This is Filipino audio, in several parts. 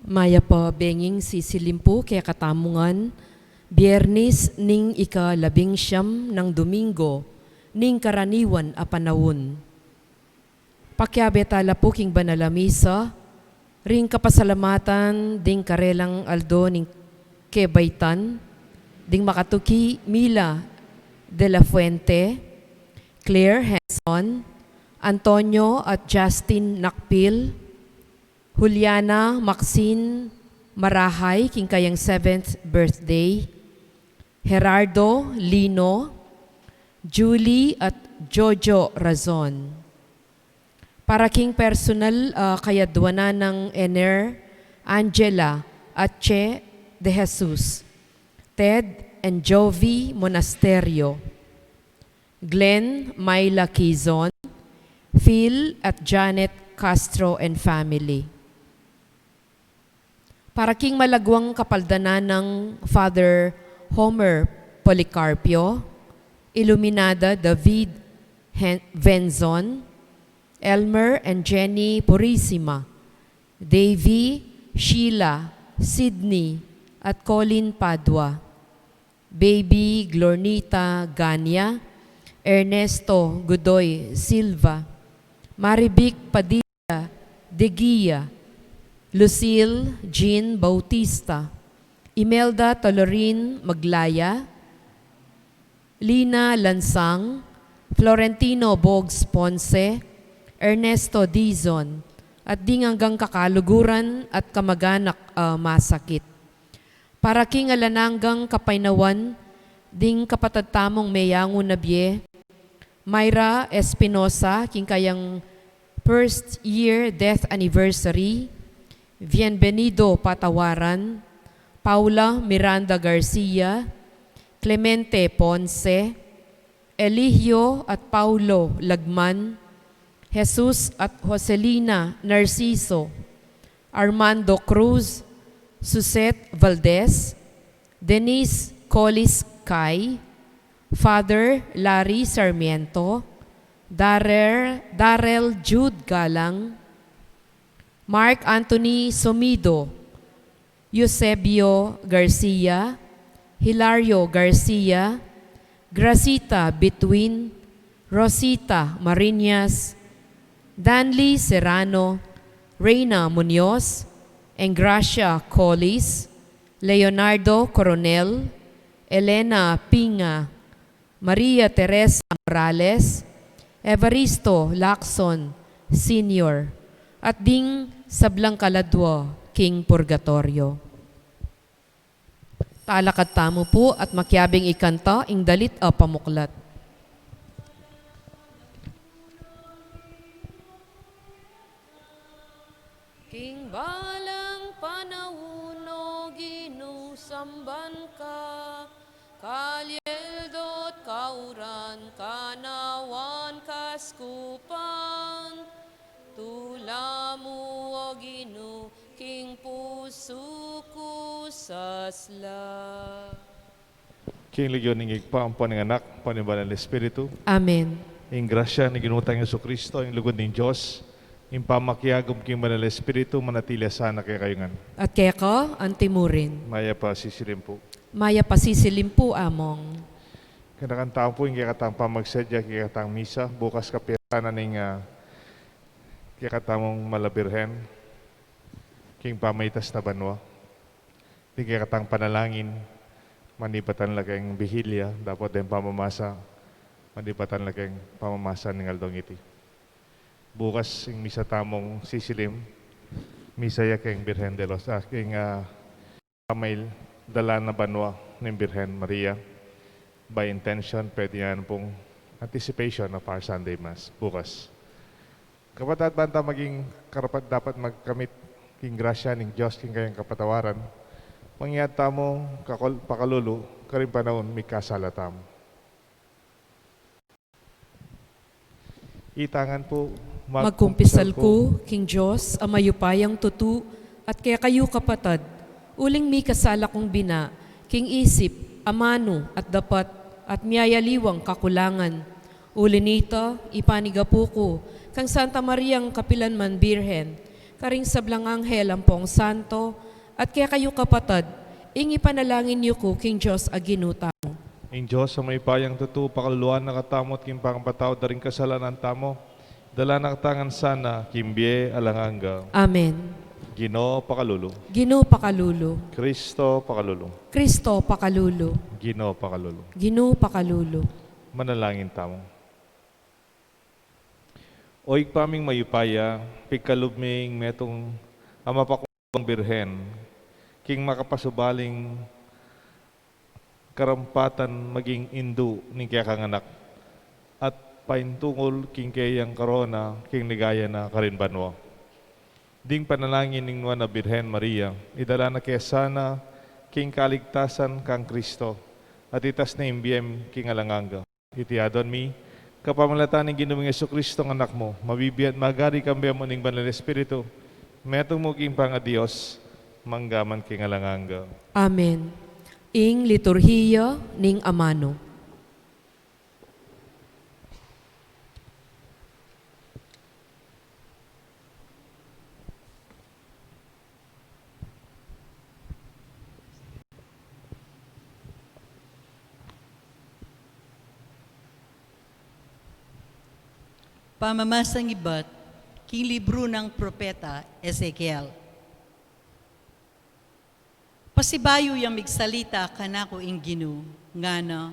Maya pa benging sisilimpo kaya katamungan, Biyernes ning ika-19 ng Domingo, ning karaniwan a panahon. Pakyabetala po king banalamisa, ring kapasalamatan ding karelang aldo ning kebaitan, ding makatuki Mila de la Fuente, Claire Henson, Antonio at Justin Nakpil, Juliana Maxine Marahay, king kayang 7th birthday, Gerardo Lino, Julie at Jojo Razon. Para king personal kayadwana ng Ener, Angela at Che de Jesus, Ted and Jovi Monasterio, Glenn Myla Quizon, Phil at Janet Castro and family. Para king malagwang kapaldanan ng Father Homer Policarpio, Iluminada David Venzon, Elmer and Jenny Purisima, Davy, Sheila, Sydney at Colin Padua, Baby Glornita Ganya, Ernesto Godoy Silva, Marivic Padilla De Guia, Lucille Jean Bautista, Imelda Tolorin Maglaya, Lina Lansang, Florentino Bogs Ponce, Ernesto Dizon, at ding hanggang kakaluguran at kamaganak masakit. Para king alananggang kapainawan, ding kapatatamong mayangon na biye, Myra Espinosa, king kayang first year death anniversary, Bienvenido Patawaran, Paula Miranda Garcia, Clemente Ponce, Eligio at Paulo Lagman, Jesus at Joselina Narciso, Armando Cruz, Suzette Valdez, Denise Colis Kai, Father Larry Sarmiento, Darrell Jude Galang, Mark Anthony Somido, Eusebio Garcia, Hilario Garcia, Gracita Between, Rosita Marinas, Danley Serrano, Reyna Munoz, Engracia Collis, Leonardo Coronel, Elena Pinga, Maria Teresa Morales, Evaristo Lacson Sr., at ding sablang kaladwa, King Purgatorio. Talakad tamo po at makyabing ikanta, ing dalit a pamuklat. King balang panauno, ginusamban ka, kalyedot kauran, kanawan kaskupan, tulamu o ginu, king pusuku sasla. King Legyon ng igpaampan ng anak, panimbalan ng Espiritu. Amen. Ing grasya ni ginutang Yesu Kristo, ing lugod ng Diyos, ing pamakyagom king banal na Espiritu, manatili sana kay kayungan. At kaya ka, antimurin. Maya pa sisilim po. Maya pasisilim po among. Kanakantao po yung kikatang pamagsadya, kikatang misa, bukas kapirana ng kikatamong malabirhen, king pamaitas na banwa, di kikatang panalangin, manipatan laging bihilya, dapat din pamamasa, manipatan laging pamamasa ng aldong iti. Bukas, yung misa tamong sisilim, misa ya king Birhen de los, king pamail, dala na banwa ng Birhen Maria, by intention, pwede yan pong anticipation of our Sunday Mass, bukas. Kapatid banta maging karapat dapat magkamit king grasya ng Diyos king kayang kapatawaran, mangyata mo pakalulu, karing panahon may kasalata mo. Itangan po, Magkumpisal ko, King Diyos, amayupayang tutu, at kaya kayo kapatad, uling mi kasala kong bina, king isip, amano, at dapat, at miyayaliwang kakulangan. Uli nito, ipanigapo ko, kang Santa Mariang Kapilanman Birhen, karing sablang anghel ampong santo, at kaya kayo kapatad, ingi panalangin niyo ko king Diyos aginutang. Ing Diyos sa may payang tutu, pakaluluan na katamot, kim pangpataw daring kasalanan tamo, dala na katangan sana, kimbiye alanganga. Amen. Ginoo pakalulu. Ginoo pakalulu. Kristo pakalulu. Kristo pakalulu. Ginoo pakalulu. Ginoo pakalulu. Manalangin tamo. Oig paming mayupaya, pikalubming metong amapakong birhen, king makapasubaling karampatan maging indu ning kaya kanganak, at paintungol king kayang korona, king ligaya na karinbanwa. Ding panalangin ning na Birhen Maria, idala na kaya sana king kaligtasan kang Kristo, at itas na imbiyem king alanganga. Itiadon mi, kapamalatan ng Ginoong Jesucristo ng anak mo, mabibiyat magari kambiya mo ning banal na Espiritu, metong mo king panga Diyos, manggaman king alanganga. Amen. Ing liturhiya ning amano. Pamamasang iba't king libro ng propeta Ezekiel. Pasibayo yung migsalita kanako ing Ginoo nga na,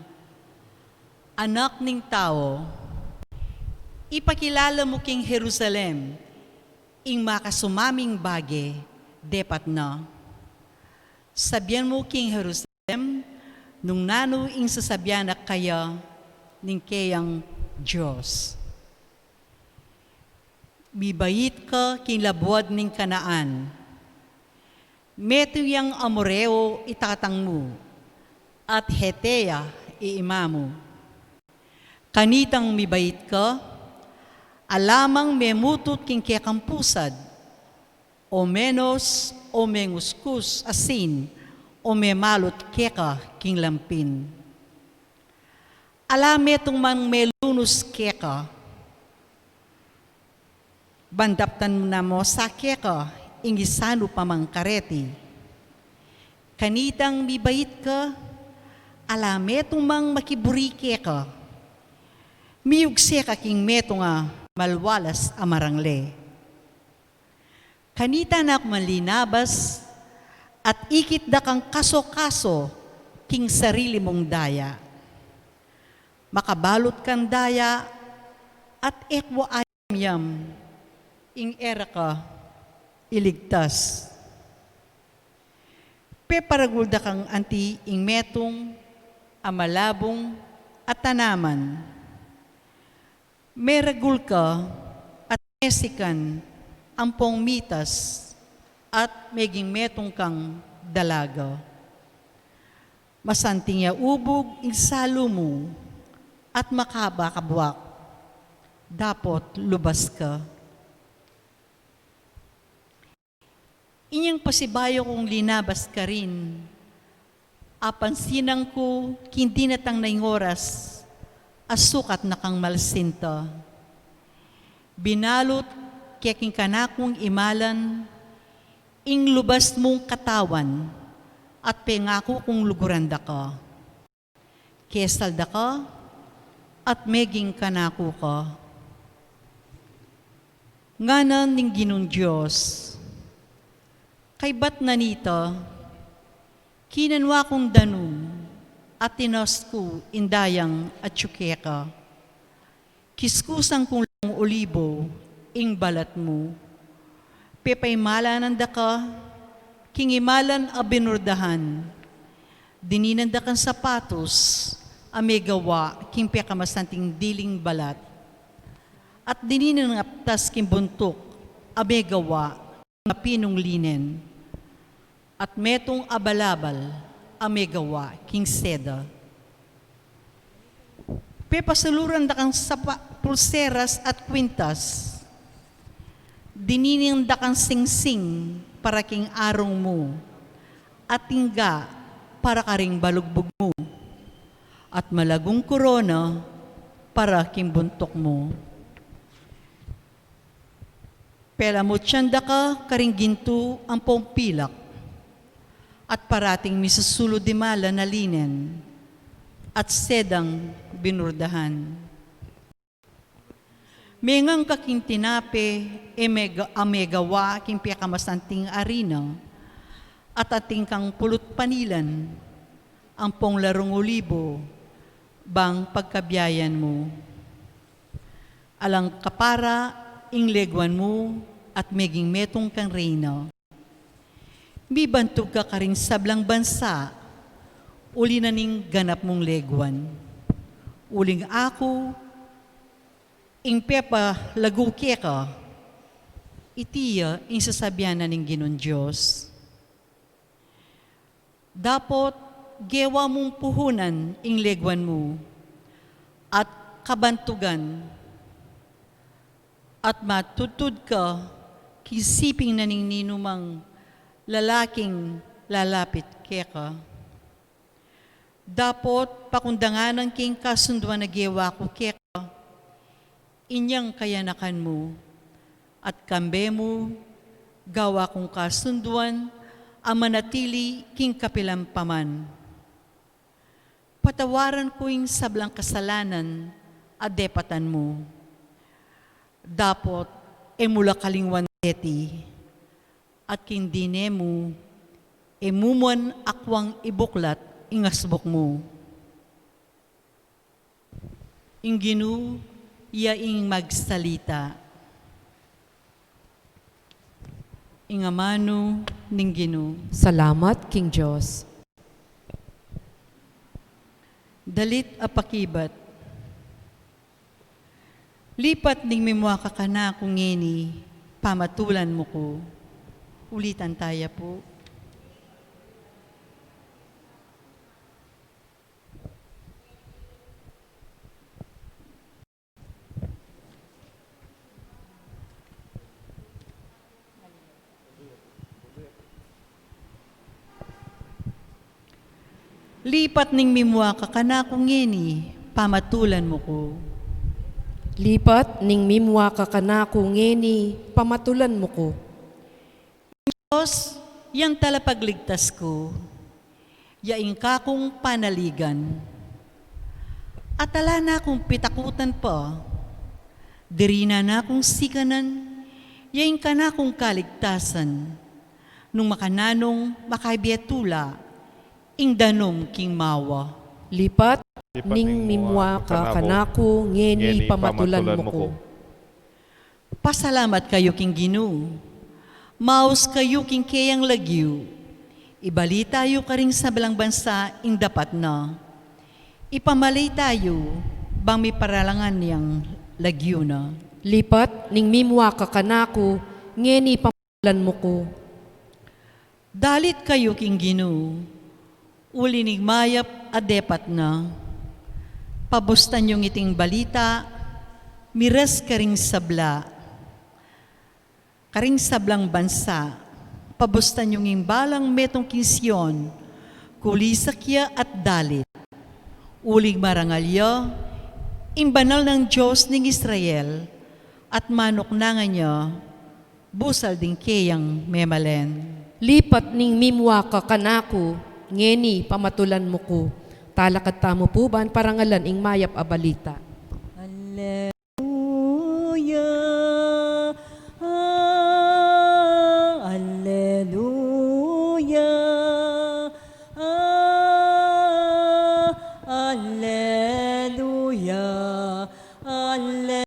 anak ning tao, ipakilala mo king Jerusalem, ing makasumaming bage, depat na. Sabyan mo king Jerusalem, nung nano ing sasabyan na kaya ning kayang Diyos. Bibait ka king labuad ning Kanaan. Meto yang Amoreo itatang mo, at Hetea iimamo. Kanitang mibait ka, alamang memutut king kekampusad, o menos o menguskus asin, o memalot keka king lampin. Alametong mang melunus keka, bandaptan mo na mo sa keka, ingisano pamang kareti. Kanitang mibait ka, alametong mang makiburi keka, miyugse ka king meto nga malwalas amarangle. Kanita na manlinabas, at ikit da kang kaso-kaso king sarili mong daya. Makabalot kang daya, at ekwa ayam ing era ka, iligtas. Peparagulda kang anti ing metong, amalabong, at tanaman. Meragul ka, at mesikan, ampong mitas, at meging metong kang dalaga. Masanting ya ubog ing salo mo, at makabakabwak, dapot lubas ka. Inyang pasibayo kong linabas ka rin, apansinang ko hindi natang naing oras, asukat na kang malsinta. Binalot kaya king kanakong imalan, ing lubas mong katawan, at pengako kong luguranda ka. Kesalda ka, at meging kanako ka. Nganan ning Ginong Diyos, kay ba't nanita, kinanwa kong danum, at tinos ko indayang at tsukeka. Kiskusang kong lang olibo, ing balat mo. Pepaimala nanda ka, king imalan a binurdahan. Dininanda kang sapatos, amegawa, king pekamasanting diling balat. At dininan ng aptas king buntok, amegawa, king pinong linen. At metong abalabal, amegawa, king seda. Pepasaluran da kang pulseras at kwintas. Dinining da kang singsing para king arong mo. At tingga para karing balugbog mo. At malagong korona para king buntok mo. Pela mo tiyanda ka, karing ginto ang pompilak, at parating misusulod di mala na linen, at sedang binurdahan. Mengang kaking tinape, amegawa king piyakamasanting arina, at ating kang pulot panilan, ang pong larong ulibo, bang pagkabiyayan mo. Alang kapara, inglegwan mo, at meging metong kang reyna. Bibantog ka karing sablang bansa, uli na ning ganap mong legwan. Uling ako, ing pepa laguke ka, itiya ing sasabyan na ning Ginon Diyos. Dapot, gewa mong puhunan ing legwan mo, at kabantugan, at matutod ka, kisiping na ning ninumang lalaking lalapit keka. Dapot, pakundangan ng king kasunduan na gewa ko keka, inyang kayanakan mo, at kambe mo, gawa kong kasunduan, ang manatili king kapilampaman. Patawaran ko yung sablang kasalanan, adepatan mo. Dapot, emula kalingwan eti, at kindine mo, emumuan akwang ibuklat, ingasbok mo. Inginu, yaing magsalita. Ingamano, ningginu. Salamat, King Diyos. Dalit apakibat. Lipat ning mimwa ka na kung ngeni, pamatulan mo ko. Ulitan tayo po. Lipat ning mimwa ka na kung ngeni, pamatulan mo ko. Lipat ning mimwa ka kanako ngeni, pamatulan mo ko. Diyos, yang talapagligtas ko, yaing kakong panaligan. At ala na akong pitakutan pa, diri na akong sikanan, yaing ka na akong kaligtasan, nung makananong makaibiyatula, ing danom king mawa. Lipat ning mimwa ka kanako ngeni, pamatulan mo ko. Pasalamat kayo king Ginoo. Maus kayo king kayang lagyu. Ibali tayo karing sa balang bansa ing dapat na. Ipamalay tayo bang may paralangan niyang lagyu na. Lipat ning mimwa ka kanako ngeni, pamatulan mo ko. Dalit kayo king Ginoo. Ulinig mayap adepat na. Pabustan yung iting balita, miras karing sabla. Karing sablang bansa, pabustan yung imbalang metong kisyon, kulisakya at dalit. Ulig marangalya, imbanal ng Diyos ng Israel, at manok na nga niya, busal din kayang memalen. Lipat ning mimwa ka kanako ngeni, pamatulan mo ko. Talakad tamo po ban parangalan ing mayap a balita. Alleluia. Alleluia. Alleluia. Alleluia.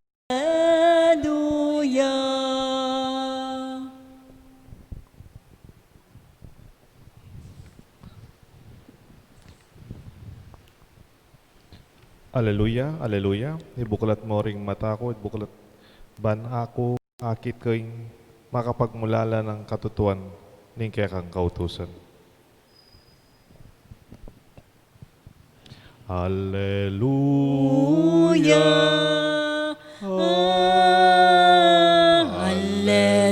Aleluya, aleluya. Ibuklat mo ring mata ko, ibuklat ban ako, akit ko'y makapagmulala ng katutuan ning kaya kang kautusan. Aleluya. Alleluia.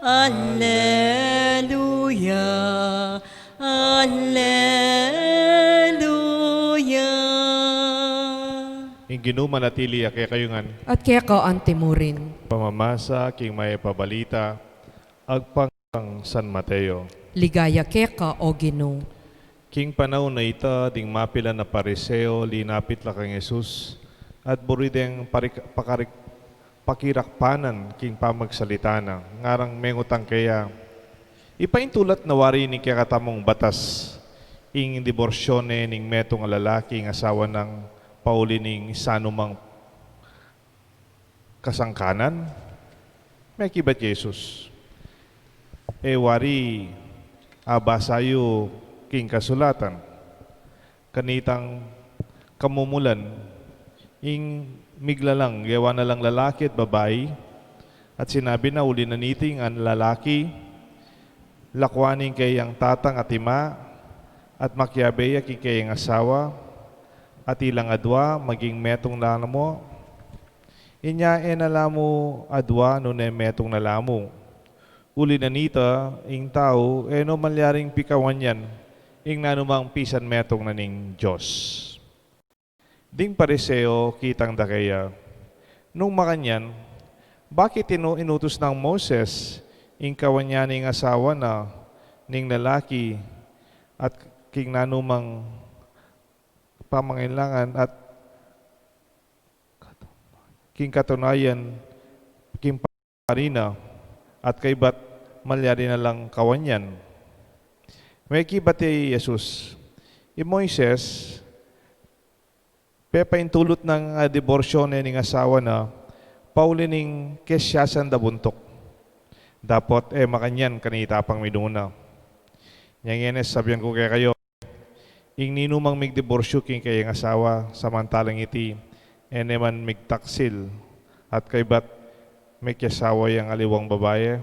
Alleluia. Alleluia. nino manatili kaya kayungan at kaya ka antimurin. pamamasa king may pabalita agpang San Mateo. Ligaya kaya ka o Ginoo. King panahon na ita ding mapila na pariseo linapit la kang Jesus at burideng pakirakpanan king pamagsalita na ngarang mengutang kaya ipaintulat na wari ni kaya katamong batas ing diborsyone ning metong lalaki ing asawa ng pauli ning sanumang kasangkanan may kibat Jesus wari abasayo king kasulatan kanitang kamumulan ing miglalang yawa na lang lalaki at babae at sinabi na uli na niting ang lalaki lakwaning kayang tatang at ima at makyabeya kikayang asawa at ilang adwa maging metong nalamo inya nalamo adwa no metong nalamo uli na nita ing tao no malyaring pikawan yan ing nanumang pisan metong naning Diyos. Ding pariseo kitang dakaya. Nung makanyan, bakit inutos ng Moses ing kawanyaning asawa na ning lalaki at king nanumang pamangailangan at king katunayan king parina at kaybat malyari na lang kawanyan. May kibati Jesus. Moises, pepaintulot ng diborsyon ning asawa na pauli ning kesyasan da buntok. Dapat makanyan kanita pang miduna. Yang sabihan ko kaya kayo, ing ninumang migdiborsyo king kayang asawa samantalang iti man migtaksil at kaybat may kasawa yang aliwang babae,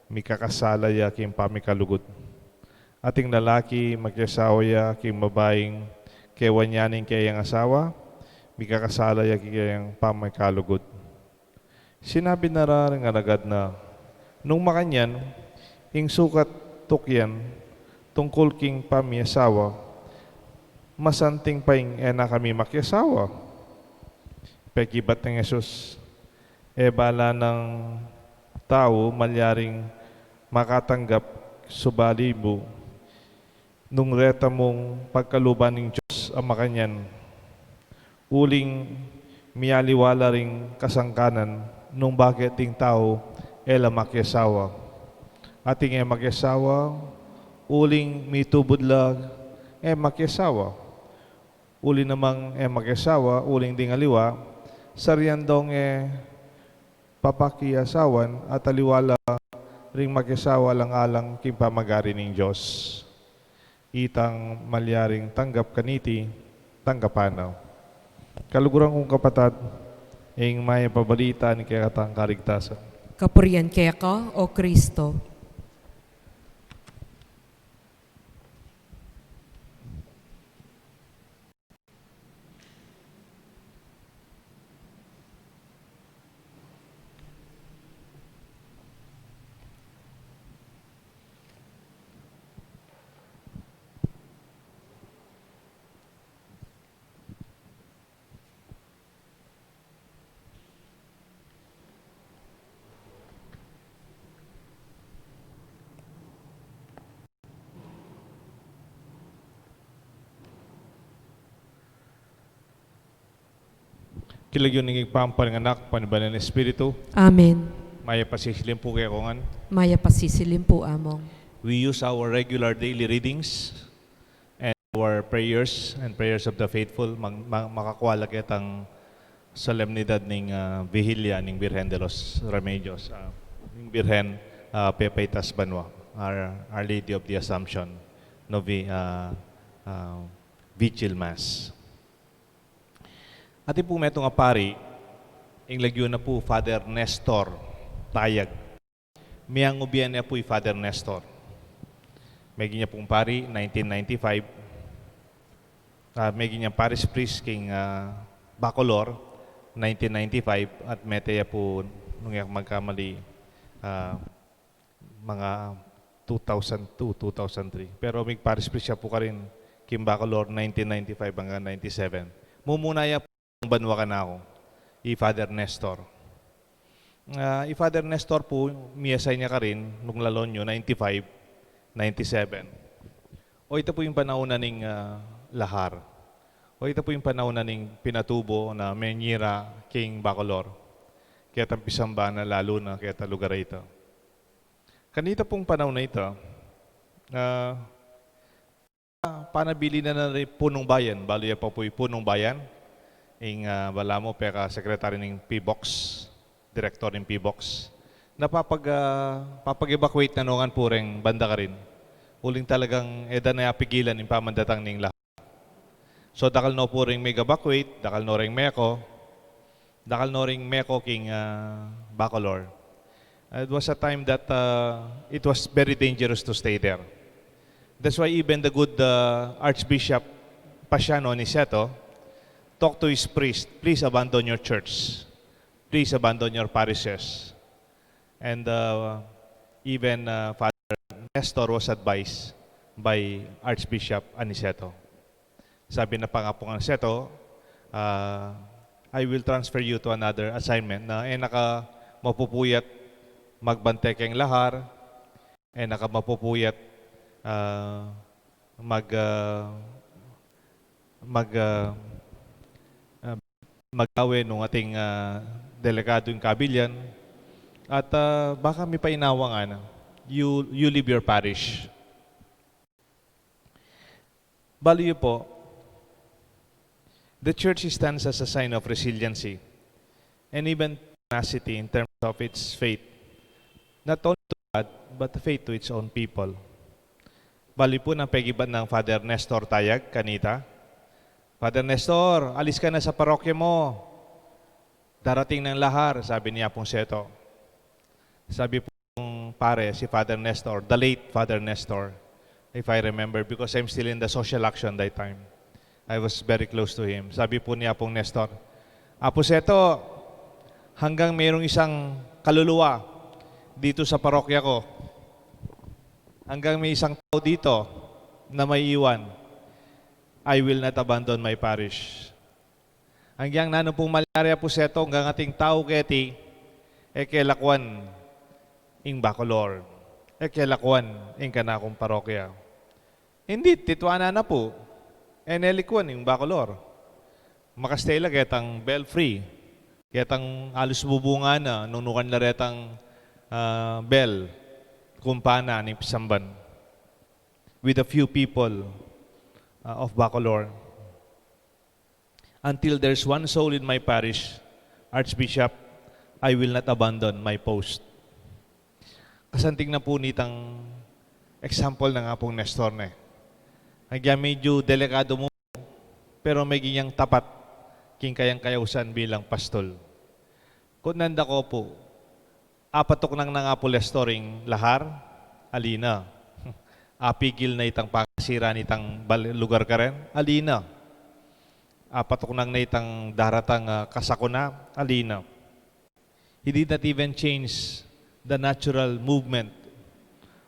may kakasala ya king pamikalugot. Ating lalaki magkasawa ya king babaeng kewanyaning kayang asawa, may kakasala ya kayang pamikalugot. Sinabi na rin agad na, nung makanyan, ing sukat tukyan, tungkol king pamiasawa, masanting paing na kami makiasawa. Pekibat ng Jesus, bala ng tao malyaring makatanggap subalibo nung reta mong pagkaluban ng Diyos ang makanyan. Uling miyaliwala ring kasangkanan nung bakit ting tao makiasawa. Ating makiasawa, uling mitubudlag makiasawa. Uli namang makiasawa, uling ding aliwa, saryandong papakiasawan at aliwala ring makiasawa lang alang kimpamagari ng Diyos. Itang malyaring tanggap kaniti, tanggapanaw. Kaluguran kong kapatad, ing may pabalita ni kaya katang karigtasan. Kapurian kaya ka o Kristo. Kilagyon ng igpampalinganak, panibalan ng Espiritu, Amen. maya pasisilim po kaya kongan. Maya pasisilim po among. We use our regular daily readings and our prayers and prayers of the faithful makakuha lagi ang solemnidad ng Vigilia ng Birhen de los Remedios, ng Birhen Pepaitas Banwa, Our Lady of the Assumption, Vigil Mass. Ati po metong apari, ing lagyo na po Father Nestor Tayag. Miyang ubiyan niya po Father Nestor. May ganyan pong pari, 1995. May ganyan Paris Priest king Bacolor, 1995. At meteya po, nung magkamali, mga 2002, 2003. Pero may Paris Priest siya po ka rin king Bacolor, 1995 hanggang 97. Mumunaya po banwa ka na ako. I-Father Nestor. I-Father Nestor po, miyasay niya ka rin nung Lalonyo, 95, 97. O ito po yung panahon ng Lahar. O ito po yung panahon ng Pinatubo na Menyira, King Bacolor. Kaya tampisamba na lalo na kaya lugar ito. Kanita pong panahon na ito, panabili na rin punong bayan. Balo yan pa po yung punong bayan. Wala mo, peka sekretary ng PBOX, director ng PBOX, na papag-evacuate na nungan po rin banda ka rin. Uling talagang eda na pigilan yung pamandatang ning lahat. So dakal no po rin mag-evacuate, dakal no rin meko king Bacolor. It was a time that it was very dangerous to stay there. That's why even the good Archbishop Pasiano Aniceto talk to his priest, please abandon your church. Please abandon your parishes. And even Father Nestor was advised by Archbishop Aniceto. Sabi na pa nga po ng Aniceto, I will transfer you to another assignment na naka mapupuyat magbante kayong lahar, naka mapupuyat mag-awe ng ating delegado yung kabilyan at baka may painawangan you leave your parish. Baliw po, the church stands as a sign of resiliency and even tenacity in terms of its faith, not only to God but faith to its own people. Baliw po ng pagiban ng Father Nestor Tayag kanita. Father Nestor, alis ka na sa parokya mo. Darating ng lahar, sabi niya pong Seto. Sabi pong pare, si Father Nestor, the late Father Nestor, if I remember, because I'm still in the social action that time. I was very close to him. Sabi po niya pong Nestor, Apo Seto, hanggang mayroong isang kaluluwa dito sa parokya ko, hanggang may isang tao dito na may iwan, I will not abandon my parish. Hanggang nano pong malaria po Seto, hanggang ating tao keti, kelakwan ing Bacolor, kelakwan ing kanakong parokya. Hindi, titwana na po, enelikwan ing Bacolor. Makastela ketang bell-free, ketang alos bubunga na, nunukan na retang bell, kumpana ni Pisamban, with a few people of Bacolor. Until there's one soul in my parish, Archbishop, I will not abandon my post. Kasanting na po nitang example na nga pong Nestor na Nagya medyo delikado mo, pero may ganyang tapat king kayang kayausan bilang pastol. Kung nanda ko po, apatok nang nga po Nestoring lahar, alina. Apigil na itang pakasira nitang lugar ka rin, alina. Apatok nang na itang daratang kasakuna, alina. He did not even change the natural movement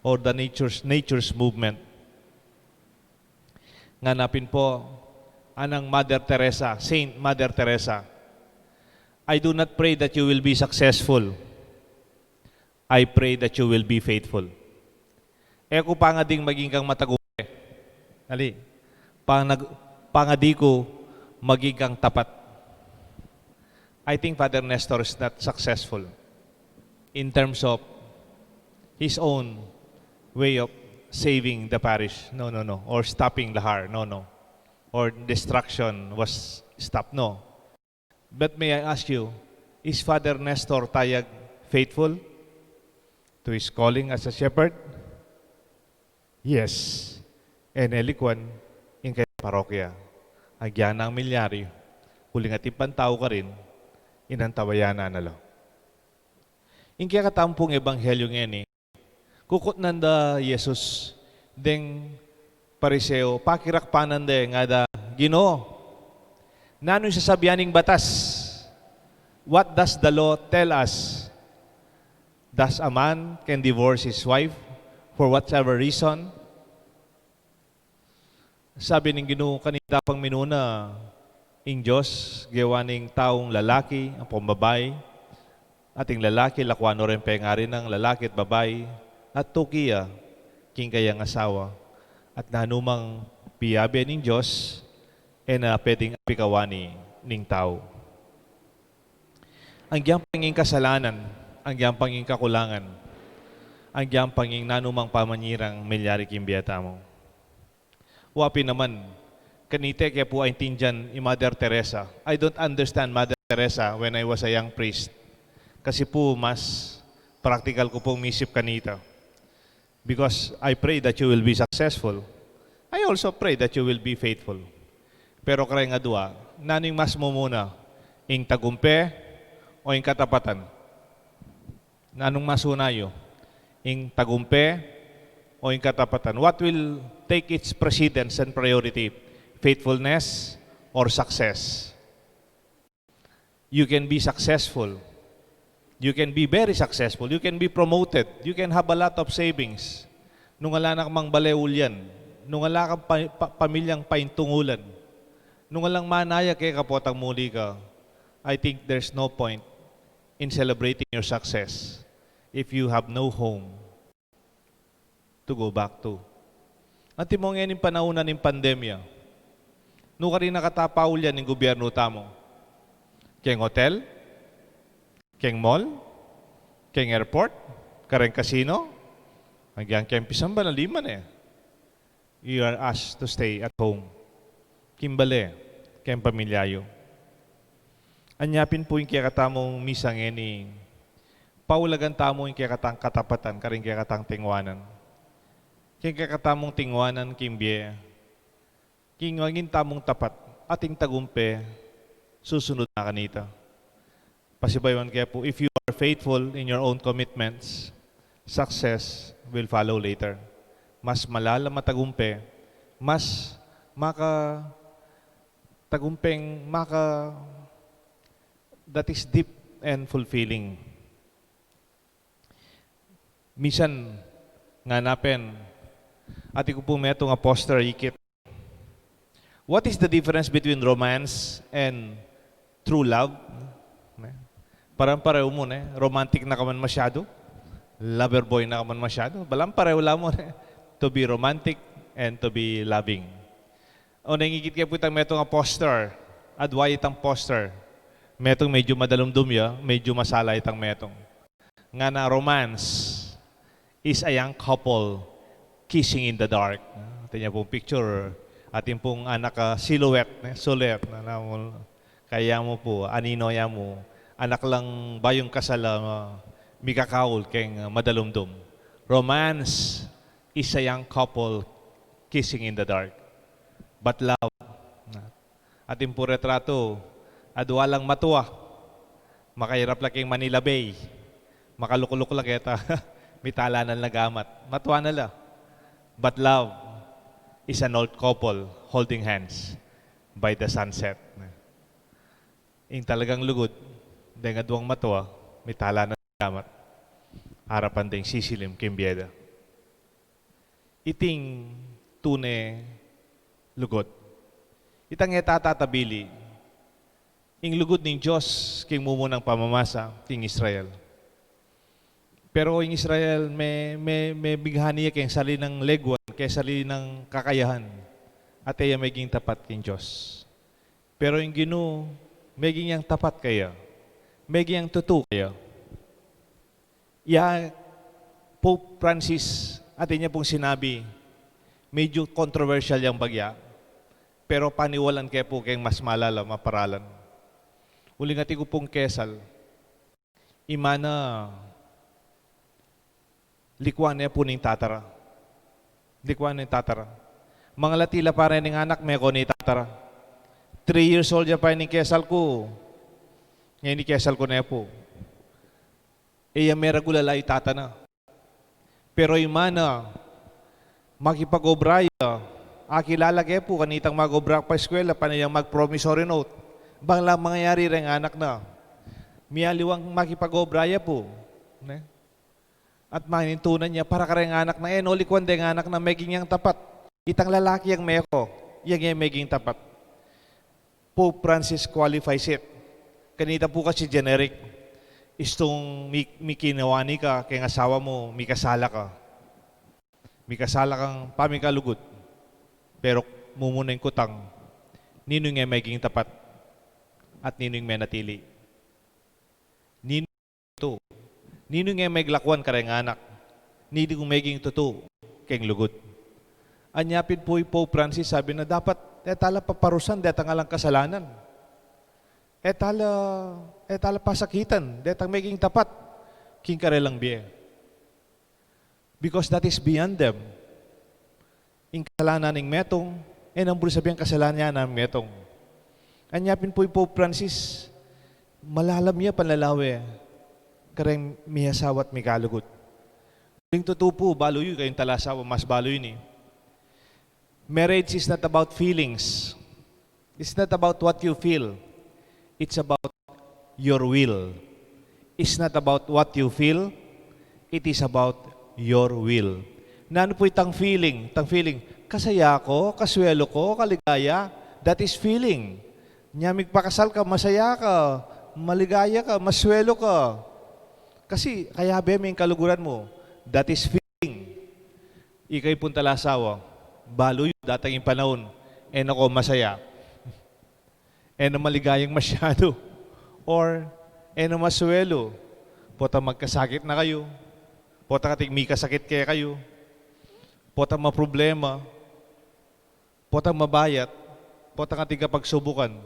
or the nature's movement. Nganapin po, anang Mother Teresa, Saint Mother Teresa, I do not pray that you will be successful. I pray that you will be faithful. Eko pa nga ding maging kang matagumpay. Ali, pangadi ko maging kang tapat. I think Father Nestor is not successful in terms of his own way of saving the parish. No. Or stopping lahar. No. Or destruction was stopped. No. But may I ask you, is Father Nestor Tayag faithful to his calling as a shepherd? Yes. And elikwan in kay parokya. Agyan ang milyari. Huling at ipantao ka rin, inantawayanan na lang. In kaya katampong ebanghelyo ngayon kukot nanda Jesus, deng pariseo, pakirakpanan de nga da Ginoo. Nano'y sasabianing batas? What does the law tell us? Does a man can divorce his wife for whatever reason? Sabi ng Ginoo kanina pang minuna, ing Diyos, gawaning taong lalaki, ang pambabae, ating lalaki, lakwano rin pengari ng lalaki at babae, at tukiya, king kayang asawa, at nanumang piyabi ning Diyos, na pwedeng apikawani ning tao. Ang giyang kasalanan, ang giyang kakulangan, ang giyang nanumang pamanyirang milyari kimbiyata mo. Wapi naman, kanite kaya po ay tinjan ni Mother Teresa. I don't understand Mother Teresa when I was a young priest. Kasi po mas practical ko pong misip kanita. Because I pray that you will be successful. I also pray that you will be faithful. Pero kaya nga dua, naning mas mo muna, ing tagumpe o ing katapatan? Nanong masunayo? Ing tagumpe o ing katapatan? What will take its precedence and priority? Faithfulness or success? You can be successful. You can be very successful. You can be promoted. You can have a lot of savings. Nung wala na kamang baleulyan. Nung wala kang pamilyang paintungulan. Nung walang manaya kay kapotang muli ka, I think there's no point in celebrating your success if you have no home to go back to. At mo ngayon yung panahon ng pandemya, nung ka rin nakatapaul yan ng gobyerno tamo. Keng hotel, keng mall, keng airport, kareng casino, hanggang kempisan ba na liman eh. You are asked to stay at home. Kimbale, keng pamilyayo. Anyapin po yung kaya katamong misang ini, paulagan tamo yung kaya katang katapatan, karing kaya katang tingwanan. Kaya katamong tingwanan, kimbye, kingwagin tamong tapat, ating tagumpe, susunod na kanita. Pasibaywan kaya po, if you are faithful in your own commitments, success will follow later. Mas malala matagumpe, mas that is deep and fulfilling. Misan nga napen, ati ko po meto nga poster ikit. What is the difference between romance and true love? Parang pareho mo, romantic na ka man masyado, lover boy na ka man masyado, balang pareho lang mo, to be romantic and to be loving. O nangigit kaya po itang metong poster, adway itang poster, metong medyo madalumdum ya, medyo masala itang metong. Nga na romance is a young couple kissing in the dark. Ito niya pong picture, ating pong anak silhouette, kaya mo po, anino ya mo, anak lang bayong kasala, mikakaul keng madalumdum. Romance is a young couple kissing in the dark. But love, ating po retrato, adwalang matuwa, makahirap lang keng Manila Bay, makalukuluk lang kita, mitalanan lang gamat, matuwa na lang. But love is an old couple holding hands by the sunset. Ing talagang lugod, dahil duwang matuwa, mitalanan lang gamat, harapan ding sisilim kimbyeda. Iting tune lugod. Itang etatatabili, ing lugod ng Diyos king mumunang pamamasa king Israel. Pero ing Israel may bighani kay sali ng legwan, kay sali ng kakayahan, at ay maging tapat king Diyos. Pero yung Ginoo, maging yang tapat kaya, maging yang tutu kaya. Pope Francis, atin niya pong sinabi, medyo controversial yung bagya, pero paniwalan kaya po kayong mas malala, maparalan. Uling ati ko pong kesal, imana, likwan niya po ning tatara. Likwan ning tatara. Mga latila pa rin ng anak, may ko ni tatara. 3 years old ya pa ning kesal ko. Ngayon ni kesal ko na po. Iya may regulalay tatana. Pero imana, makipag-obraya, akilala kayo po, kanitang mag-obrak pa eskwela, panayang mag-promissory note. Bang lang mangyayari rin anak na. Miyaliwang makipag-obraya po. Ne? At manintunan niya, para ka rin anak na, nolikwan din anak na maging yang tapat. Itang lalaki yang meko, yang maging tapat. Pope Francis qualifies it. Kanita po kasi generic. Istong may kinawani ka, kaya asawa mo, may kasala ka. May kasala kang pamikalugot. Pero mumunayin kutang, nino nga magiging tapat at nino nga natili. Nino ito. Nino nga may glakwan ka rin anak. Nino nga magiging totoo kayong lugot. Anyapin po yung Pope Francis sabi na dapat etala paparusan detang alang kasalanan. Etala pasakitan detang magiging tapat king karelang biye. Because that is beyond them. Yung kasalanan ng metong, ang buli sabihin kasalanan ng metong. Anyapin po yung Pope Francis, malalam niya panlalawi, kareng mihasawat mi kalugot. Yung totoo po, baloy kayong talasawa, mas baloy ni. Marriage is not about feelings. It's not about what you feel. It's about your will. It's not about what you feel. It is about your will. Nano po itang feeling? Itang feeling, kasaya ko, kaswelo ko, kaligaya. That is feeling. Nyamig pakasal ka, masaya ka, maligaya ka, maswelo ka. Kasi kaya may kaluguran mo. That is feeling. Ikay punta lasawa. Baloy, datang yung panahon. Ako masaya. Maligayang masyado. Or, maswelo. Pota magkasakit na kayo. Pota kating may kasakit kaya kayo. Pota maproblema. Pota mabayat. Pota kating kapagsubukan.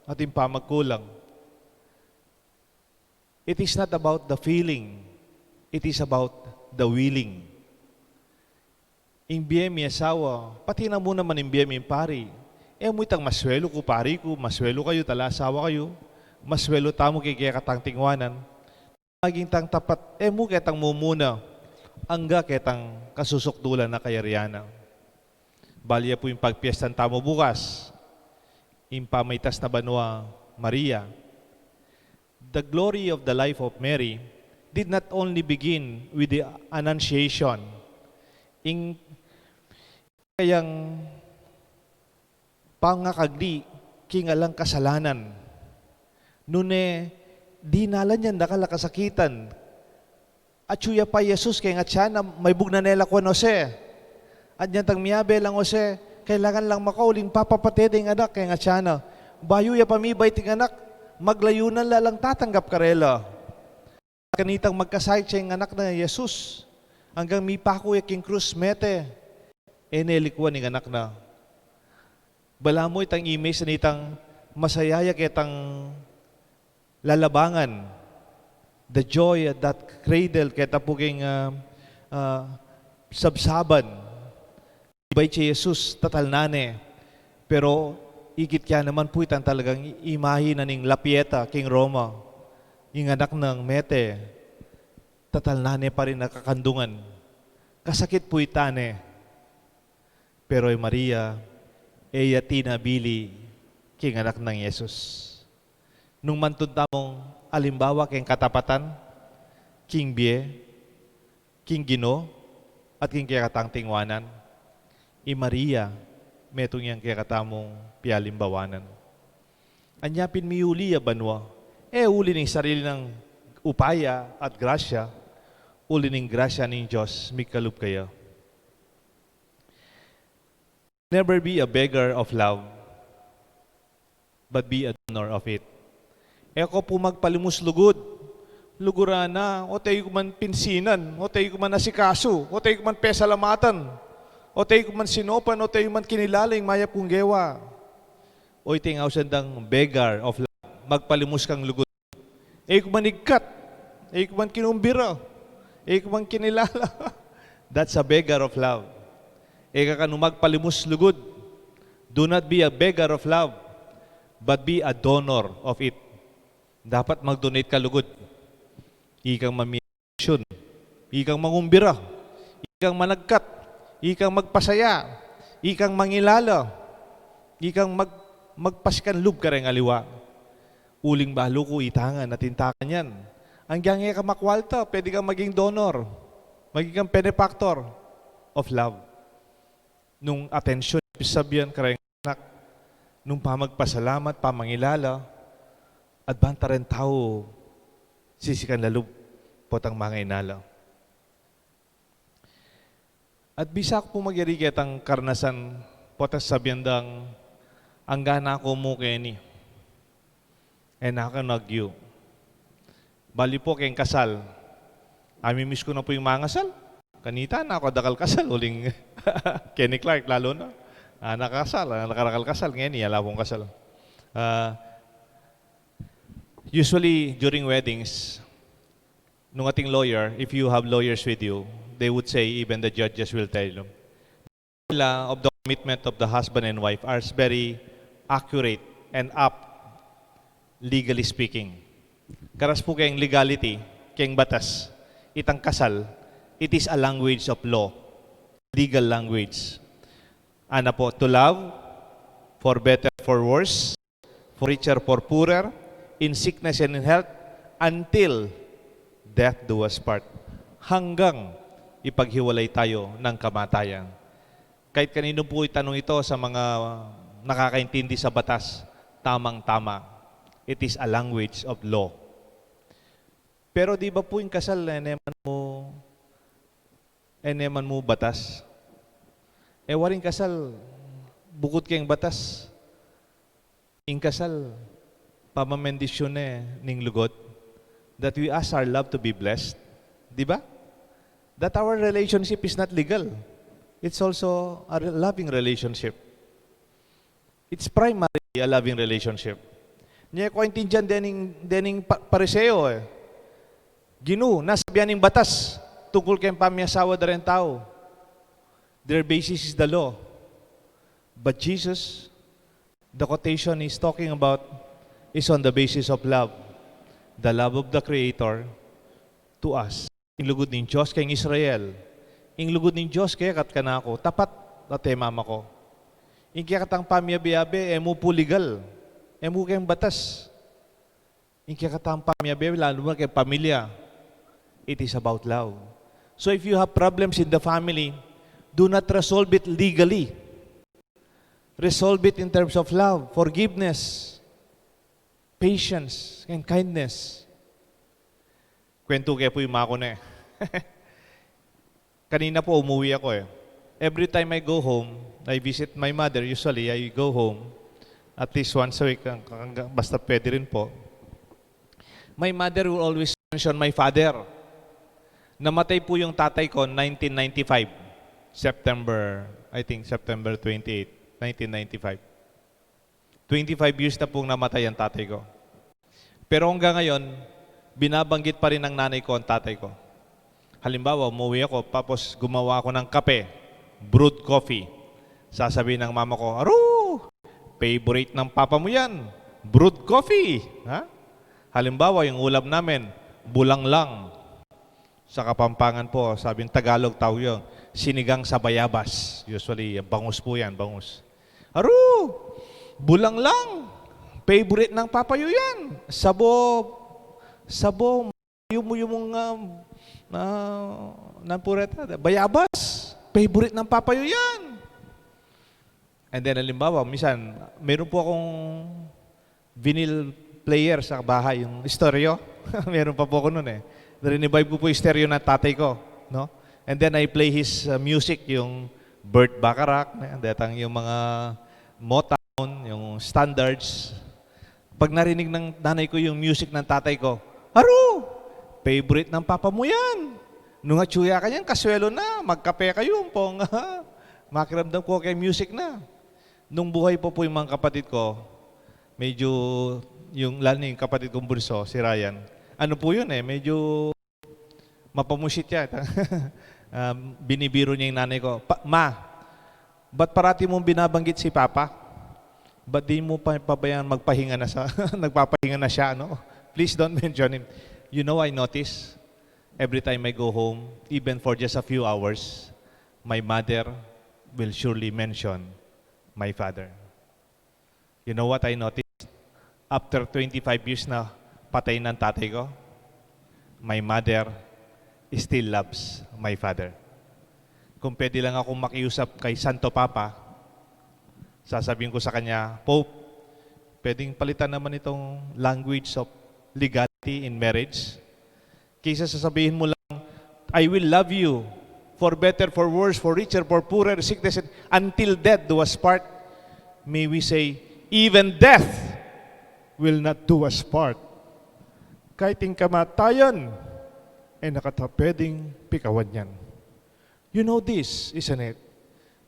Ating pamagkulang. It is not about the feeling. It is about the willing. Imbiye mi asawa, pati na muna man imbiye mi pari. Mo itang maswelo ko pari ko, maswelo kayo, tala asawa kayo. Maswelo tamo kaya katang tingwanan. Maging tang tapat, mo ketang mumuna. Angga ketang kasusukdulan na kayariana. Balya po yung pagpiestan tamo bukas. Impamaitas na banwa Maria. The glory of the life of Mary did not only begin with the Annunciation. Kayang pangakagdi kingalang kasalanan. Nune, di nalan yan nakalakasakitan. At suya pa Jesus kaya nga siya na may bugna nila ko Jose. At yan tang miyabe lang Jose, kailangan lang makauling papapatedeng anak kaya nga siya na. Bayo ya pamibay ting anak, maglayunan lalang tatanggap karela. Kanitang magkasayt siya yung anak na Jesus. Hanggang mipako yaking krus mete. Nelikuan ng anak na. Bala mo itang image na itang masayaya kitang lalabangan. The joy at that cradle kita puking sabsaban. Ibay si Jesus tatal nane. Pero ikit kaya naman po itang talagang imahin na ning Lapieta, King Roma. Yung anak ng Mete. Tatal nane pa rin nakakandungan. Kasakit po itane. Pero ay Maria, tinabili king anak ng Yesus. Nung mantuntamong alimbawa king katapatan, king biye, king Gino, at king kayakatang tingwanan, Maria, metong yang kayakatamong pialimbawanan. Anyapin miuli ya banwa, uli ng sarili ng upaya at grasya, uli ng grasya ng Diyos, mikalup kayo. Never be a beggar of love, but be a donor of it. Eko po magpalimus lugod. Lugura na, o tayo man pinsinan, o tayo man nasikaso, o tayo man pesalamatan, o tayo man sinopan, o tayo man kinilaling maya punggewa. O ito yung ausandang beggar of love. Magpalimus kang lugod. Eko man igkat, eko man kinumbira, eko man kinilala. That's a beggar of love. Eka ka magpalimus lugod. Do not be a beggar of love, but be a donor of it. Dapat mag-donate ka lugod. Ikang mamisyon, ikang mangumbira, ikang managkat, ikang magpasaya, ikang mangilala, ikang magpaskan lub ka rin aliwa. Uling balo ko itangan at intakan yan. Ang gyangi ka makwalta, pwede kang maging donor, maging kang benefactor of love. Nung atensyon, sabihan ka rin, anak, nung pamagpasalamat, pamangilala, at banta rin tao, sisikan lalo potang mga inala. At bisa ko pumagyari kitang karnasan potas sabyandang anggana ko mo keni. Naka nagyo. Bali po kayong kasal. Miss ko na po yung mga kasal. Kanita na ako dakal kasal. Uling Kenny Clark lalo na. Nakakasal, nakarakal kasal. Ngayon, yala pong kasal. Usually, during weddings, nung ating lawyer, if you have lawyers with you, they would say, even the judges will tell you, of the commitment of the husband and wife are very accurate and up, legally speaking. Karas po kayong legality, kayong batas, itang kasal, it is a language of law, legal language. Ana po, to love, for better, for worse, for richer, for poorer, in sickness and in health, until death do us part. Hanggang ipaghiwalay tayo ng kamatayan. Kahit kanino po itanong ito sa mga nakakaintindi sa batas, tamang-tama. It is a language of law. Pero di ba po yung kasal, eneman mo batas? Waring kasal, bukod kayong batas, yung kasal, pamamendisyon ning lugod, that we ask our love to be blessed. Di ba? That our relationship is not legal. It's also a loving relationship. It's primarily a loving relationship. Niya ko intindihan dening pariseo Ginu, nasabihan ng batas tungkol kayong pamyasawa da rin tao. Their basis is the law. But Jesus, the quotation he's talking about is on the basis of love. The love of the Creator to us. Inglugod ng Diyos kayong Israel. Inglugod ng Diyos kaya kat ka na ako. Tapat na mama ko. Kaya katang pamyabi-yabi, mo po legal. Mo kayong batas. Kaya katang pamyabi, lalo mo kayong pamilya. It is about love. So if you have problems in the family, do not resolve it legally. Resolve it in terms of love, forgiveness, patience, and kindness. Kwento kaya po yung mga ko na Kanina po umuwi ako Every time I go home, I visit my mother. Usually, I go home at least once a week. Basta pwede rin po. My mother will always mention my father. Namatay po yung tatay ko 1995. September 28, 1995. 25 years na pong namatay ang tatay ko. Pero hanggang ngayon, binabanggit pa rin ng nanay ko ang tatay ko. Halimbawa, umuwi ako, tapos gumawa ako ng kape, brewed coffee. Sasabihin ng mama ko, Aru, favorite ng papa mo yan, brewed coffee. Ha? Halimbawa, yung ulam namin, bulang lang. Sa Kapampangan po, sabi ng Tagalog tawag yun, sinigang sa bayabas. Usually, bangus po yan, bangus. Aru, bulang lang. Favorite ng papayo yan. Sabo, yung pureta, bayabas. Favorite ng papayo yan. And then, halimbawa, minsan, meron po akong vinyl player sa bahay, yung stereo. Meron pa po ako nun Revive ko po yung stereo ng tatay ko. No? And then I play his music, yung Burt Bacharach, yung mga Motown, yung standards. Pag narinig ng nanay ko yung music ng tatay ko, Aru, favorite ng papa mo yan. Nung atsuya ka yan, kaswelo na, magkape kayo, pong makiramdam ko kay music na. Nung buhay po yung mga kapatid ko, medyo, lalo yung kapatid kong bunso, si Ryan, ano po yun medyo mapamusit yan. Binibiro niya yung nanay ko, Ma, ba't parati mong binabanggit si Papa? Ba't di mo pabayaan magpahinga na sa, nagpapahinga na siya, no? Please don't mention him. You know, I notice, every time I go home, even for just a few hours, my mother will surely mention my father. You know what I noticed? After 25 years na patay ng tatay ko, my mother still loves my father. Kung pwede lang akong makiusap kay Santo Papa, Sasabihin ko sa kanya, Pope, pwedeng palitan naman itong language of legality in marriage. Kaysa sasabihin mo lang, I will love you for better, for worse, for richer, for poorer, sickness, and until death do us part. May we say, even death will not do us part. Kahit yung kamatayan, ay nakatapeding pikawan yan. You know this, isn't it?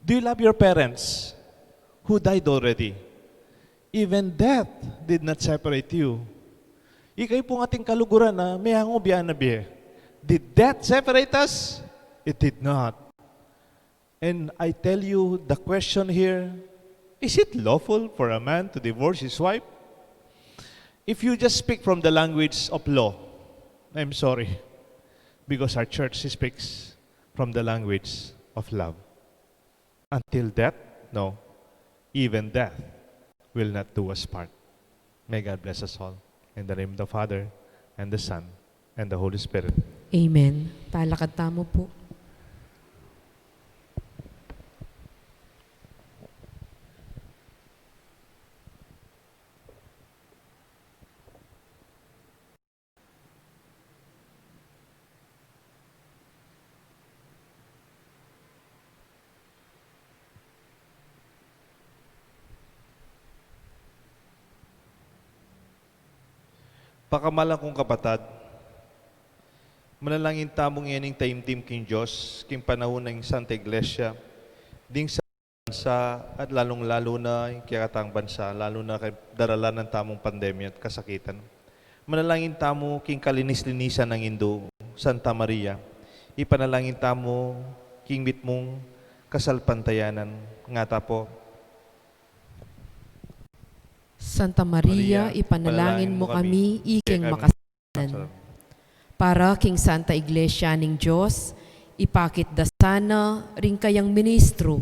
Do you love your parents who died already? Even death did not separate you. Ikay po ng ating kaluguran na may hango biyan na biye. Did death separate us? It did not. And I tell you, the question here, is it lawful for a man to divorce his wife? If you just speak from the language of law, I'm sorry, because our church speaks from the language of love. Until death, no, even death will not do us part. May God bless us all. In the name of the Father, and the Son, and the Holy Spirit. Amen. Talakad tamo po. Pakamalang kong kapatad, manalangin tamong yaning taimtim king Diyos, king panahon ng Santa Iglesia, ding sa bansa at lalong-lalo na yung kiyakatang bansa, lalo na kay daralan ng tamong pandemya at kasakitan. Manalangin tamo king kalinis-linisan ng Indo, Santa Maria, ipanalangin tamo king mitmong kasalpantayanan, nga tapo. Santa Maria, ipanalangin mo kami, iking makasalanan. Para king Santa Iglesia ning Diyos, ipakit dasana, ring kayang ministro,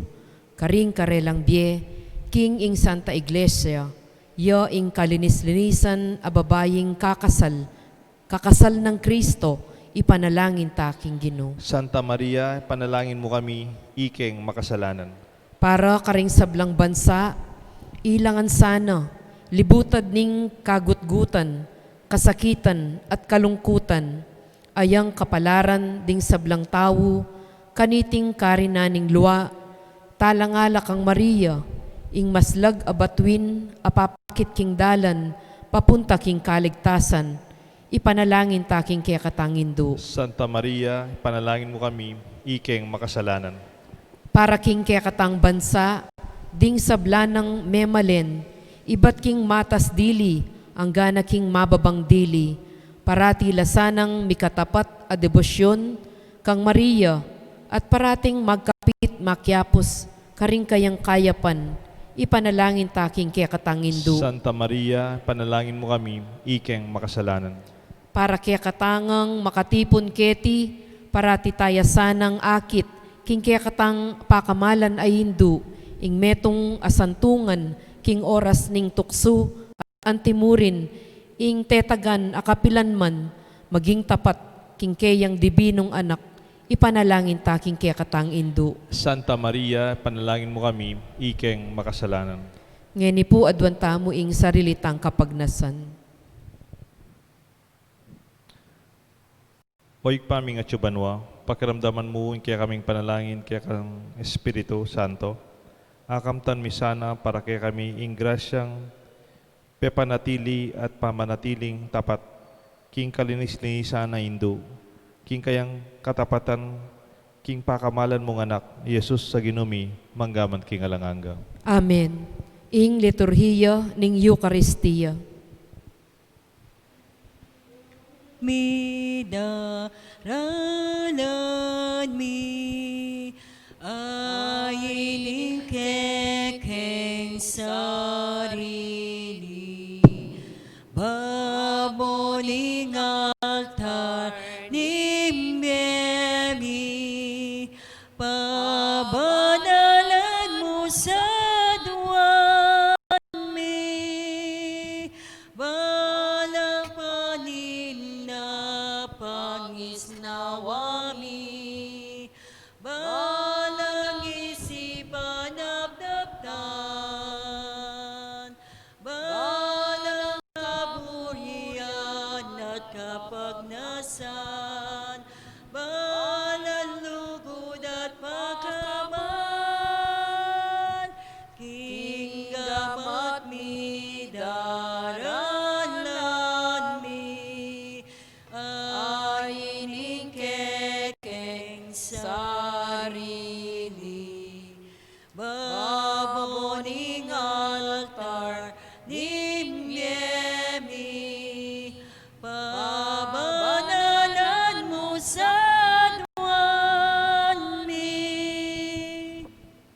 karing karelang bie, king ing Santa Iglesia, ya ing kalinis-linisan, ababaying kakasal ng Kristo, ipanalangin taking Ginoo. Santa Maria, panalangin mo kami, iking makasalanan. Para karing sablang bansa, ilangan sana, libutad ning kagutgutan, kasakitan at kalungkutan, ayang kapalaran ding sablang tawo, kaniting karinaning luwa, talangala kang Maria, ing maslag abatwin, apapakit king dalan, papunta king kaligtasan, ipanalangin taking kaya katangindo. Santa Maria, panalangin mo kami, iking makasalanan. Para king kaya katang bansa, ding sablanang memalen, ibat king matas dili, ang gana king mababang dili, parati lasanang mikatapat a debosyon, kang Maria, at parating magkapit makyapos, karing kayang kayapan, ipanalangin taking kaya katangindo. Santa Maria, panalangin mo kami, iking makasalanan. Para kaya katangang makatipon keti, parati taya sanang akit, king kaya katang pakamalan ay hindu, ing metong asantungan, king oras ning tukso, at antimurin, ing tetagan akapilan man, maging tapat, king kayang dibinong anak, ipanalangin taking kaya katang indo. Santa Maria, panalangin mo kami, iking makasalanan. Ngeni po adwanta mo ing sarilitang kapagnasan. Hoy paming at banwa, pakiramdaman mo kaya kaming panalangin, kaya kang Espiritu Santo. Akamtan mi sana para kaya kami ing grasyang pepanatili at pamanatiling tapat, king kalinis-linisan na Indo, king kayang katapatan, king pakamalan mong anak, Jesus sa ginumi, manggaman king alanganga. Amen. Ing liturhiya ning Eucharistia. Midaralan mi ayiling kekeng sarili baboling altar nimbemi pabanalan mo sa duwan mi balang panin na pangisnawami balang isipan abdabdab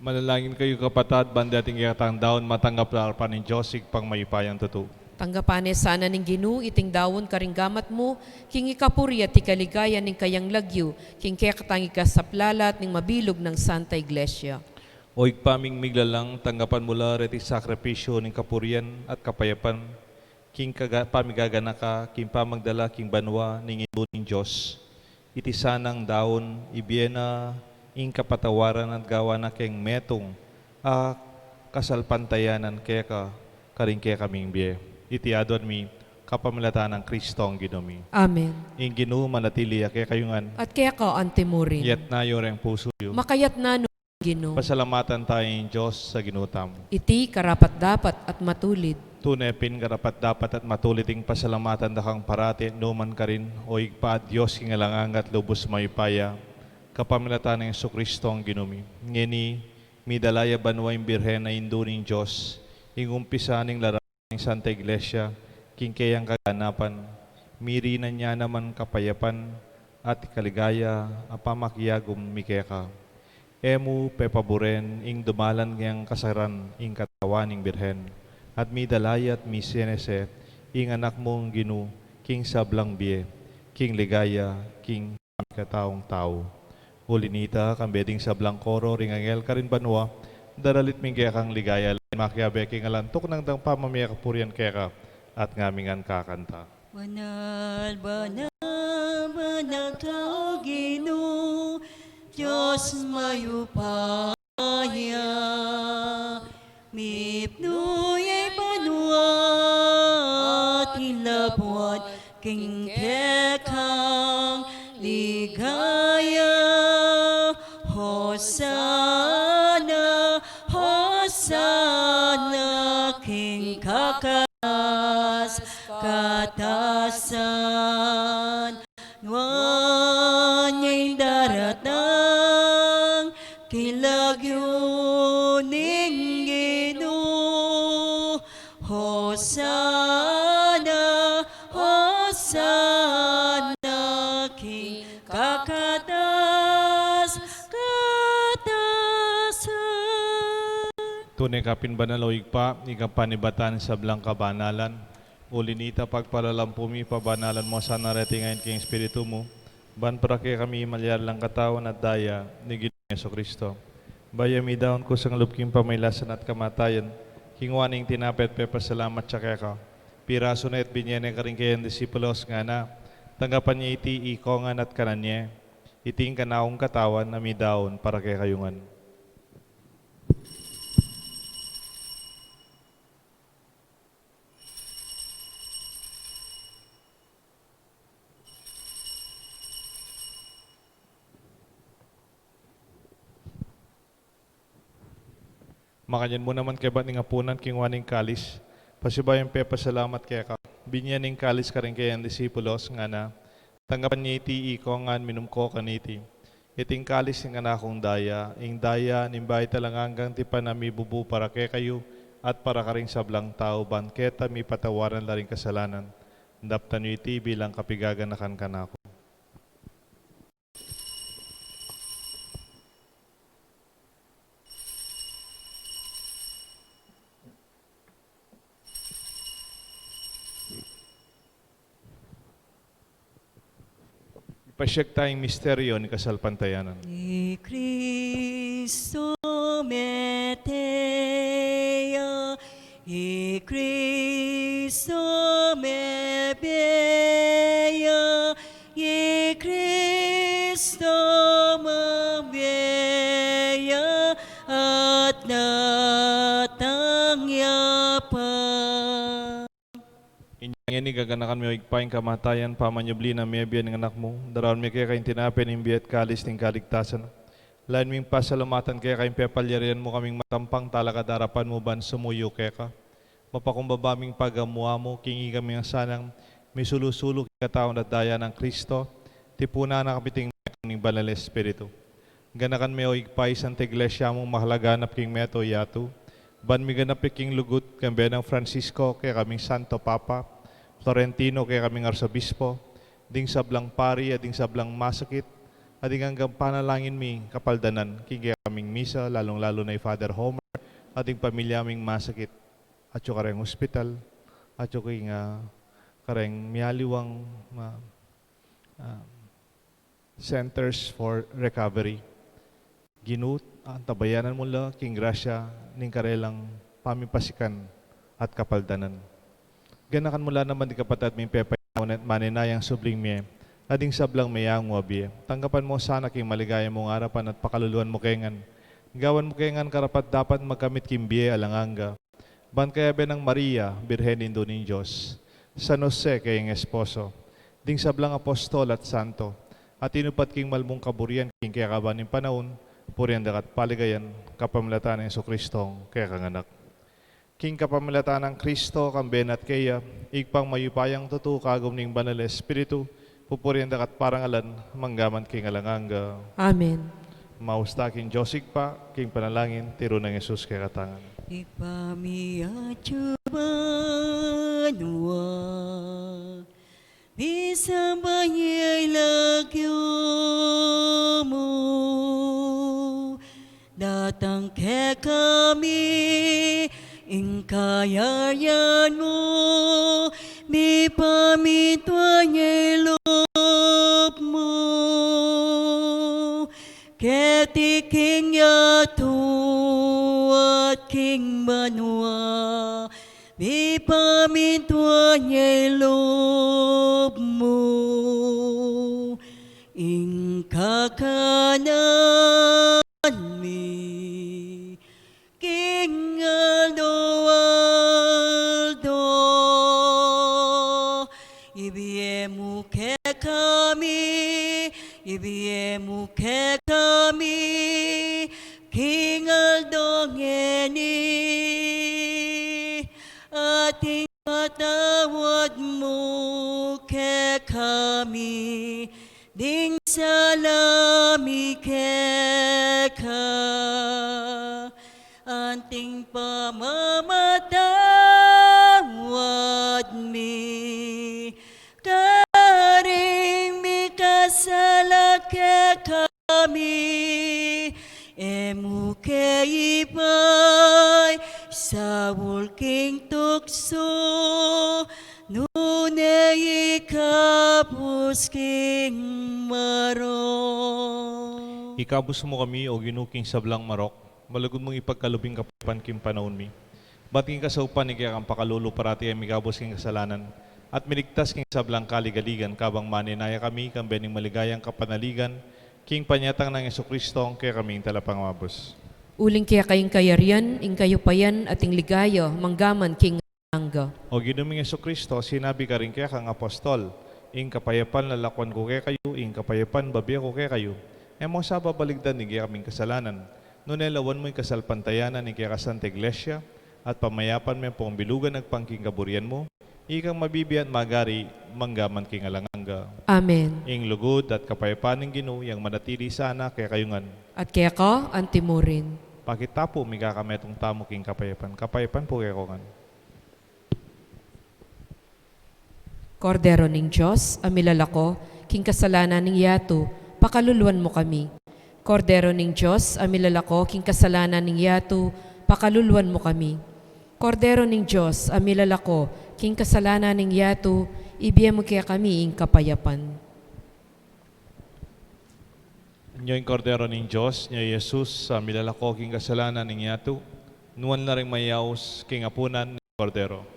Manalangin kayo kapatad, bandating iatang daon, matanggap na arpan ng Diyos, pang mayupayang tutu. Tanggapane sana ning Ginoo iting dawon karinggamat mo, king ikapuri at ikaligaya ning kayang lagyo, king kekatang ikasaplalat ning mabilog ng Santa Iglesia. Oig paming miglalang, tanggapan mula reti sakripisyo ng kapurian at kapayapan, king pamigagana ka, king pamagdala, king banwa, ning ito ng Diyos. Iti sanang daon, ibiena, ing kapatawaran at gawa na keng metong, kasalpantayanan kaya ka, karing kaya kaming biye. Iti adon mi, kapamilatan ng Kristo ang ginumi. Amen. Ing Ginoo manatili kaya kayungan, At kaya ka antimurin. yet na yoreng puso yo. Makayat na no Ginoo. Pasalamatan tayong Diyos sa ginutam. Iti karapat dapat at matulid. Tunepin karapat dapat at matuliting pasalamatan dakang parati numan ka rin o igpa Diyos kingalangang at lubos mayupaya kapamilatan ng Kristo ang ginumi. Ngeni, midalaya banwa yung birhen na induning Diyos, ingumpisa ning larangan ng Santa Iglesia, kingkayang kaganapan, mirinan niya naman kapayapan at kaligaya, apamakyagum mikeka. Emu pepaboren, ing dumalan ngayang kasaran, ing katawan ing birhen, at midalaya at mi senese, ing anak mong ginu, king sablang biye, king ligaya, king kataong tao. Ulinita, kambeding sablang koro, ringangel karin banwa, daralit ming kaya kang ligaya, makyabe king alantok ng dang pamamaya kapurian kaya ka, at ngamingan kakanta. Banal, banal, banal tao Ginoo, Diyos mayupaya, mipnuyay banwa, tilabot, king kekang ligaya, Hosana, Hosana, king kakas, katasan, nganyay daratang, kilagyo ning Ginoo, Hosana, Hosana, king kakatas, katasan. Tunay kapin banaloig pa, ikapanibatan sa blang kabanalan. Ulinita pagpalalampumi, pabanalan mo sa narating ngayon king Espiritu mo. Ban para kay kami malyalang katawan at daya ni Ginoong Jesucristo. Bayami daon ko sang lupking pamaylasan at kamatayan. Kingwaning tinapet pepasalamat siya kaya ka. Piraso na at binyene ka rin kayang disipulos nga na. Tanggapan niya iti ikongan at kananye. Iting kanaong katawan na mi daon para kay kayungan. Makanyan mo naman kay ba't nga punan kingwaning kalis. Pasibayan pepa salamat kaya ka. Binyaning kalis ka rin kaya ang disipulos nga na. Tanggapan niya iti ikongan minumko kaniti. Iting kalis ng anakong daya. Ing daya nimbay talang hanggang tipa na mi bubu para kay kayo at para ka rin sablang tao ban keta mi patawaran la rin kasalanan. Daptan niyo iti bilang kapigaganakan kanako. Pasyek tayong misteryo ni kasalpantayanan. Ni Cristo metea, ni Cristo mebea, ni Cristo mabea, at natangyapan. Inyang ini gaganakan mo igpaing kamatayan pamanyabli na miyabyan ng anak mo. Daraon mi kaya kayong tinapin ng biyat kalis ng kaligtasan. Lain ming pasalamatan kaya kayong pepalyarian mo kaming matampang talakadarapan mo ban sumuyo kaya ka. Mapakumbabaming pagamuha mo, kingi kami ang sanang misulusulok kataon at daya ng Kristo. Tipuna na kapiting ng Banal Espiritu. Ganakan mi o igpay Santa Iglesia mong mahalaganap king meto yatu. Ban mi ganap king lugut kambe ng Francisco kaya kaming Santo Papa. Florentino kaya kaming Arsobispo. Ding sablang pari at ding sablang masakit. Ading hanggang panalangin mi kapaldanan, king kaming misa, lalong-lalo na Father Homer, ating pamilya aming masakit, at yung kareng hospital, at yung king kareng miyaliwang centers for recovery. Ginut, ang tabayanan mo la, king grasya, ning karelang pamipasikan at kapaldanan. Ganakan mula naman di kapatid ming pepayawan at maninayang subling miye, ading sablang mayang wabiye. Tanggapan mo sana king maligaya mong harapan at pakaluluan mo kengan. Gawan mo kengan karapat dapat magkamit kimbiye alanganga. Ban kaya benang Maria, Birhen indo ng Diyos. San Jose kayong esposo. Ding sablang apostol at santo. At inupat king malmong kaburian king kaya kabaning panahon, purihan dakat paligayan, kapamilatan ng Jesucristong kaya kanganak. King kapamilatan ng Kristo, kamben at kaya, igpang mayupayang tutu kagom ning banal espiritu, pupurihan dakat parangalan, manggaman king alanganga. Amen. Mausta king Josig pa, king panalangin, tiro ng Jesus kaya katangan. Ipamiadyo banwa, bisang banyay lagyo mo, datang ke kami, ingkayayan mo, mi pamitwanyay loob mo, ketiking yato at king manwa, mi pamitwanyay loob mo, ingkakanan mi, king Aldo, ibiemu ke kami, ibiemu ke kami, king Aldo ngeni, ating patawad mo ke kami, ding salami ke ka, anting pamamatawad mi, karing mi kasala ke kami, emu ke ipay, sa walking tukso, nune ikapos king marong. Ikabus mo kami o ginuking sablang marok, malagod mong ipagkalubing kapan kim panahon mi. Bating kasaupan ni kaya kang pakalulu parati ay mikabos king kasalanan, at miligtas king sablang kaligaligan kabang maninaya kami kang bening maligayang kapanaligan, king panyatang ng Jesucristo kaya kaming talapang mabos. Uling kaya kayong kayarian, ing kayo payan ating ligaya, manggaman king angga. O ginuming Jesucristo, sinabi ka rin kaya kang apostol, ing kapayapan lalakwan ko kaya kayo, ing kapayapan babiya ko kaya kayo. E mo sa babaligdan ni kaya kaming kasalanan, nunelawan mo'y kasalpantayanan ni kaya kasanta iglesia, at pamayapan mo pong bilugan nagpangking kaburian mo, ikang mabibiyan magari, manggaman king alanganga. Amen. Ing lugod at kapayapaan ng Ginoo, yang manatili sana kaya kayungan. At kaya ka, antimurin. Pakitapo, may kakametong tamo king kapayapan. Kapayapan po kaya kongan. Kordero ning Diyos, amilalako, king kasalanan ning yato, pakaluluan mo kami. Kordero ning Diyos, amilalako, king kasalanan ning yato, pakaluluan mo kami. Kordero ning Diyos, amilalako, king kasalanan ning yato, ibiyem mo kaya kami ing kapayapan. Nyo yung kordero ng Diyos, nyo Jesus, sa milalako king kasalanan ng yato, nuwan na rin mayaos king apunan ng kordero.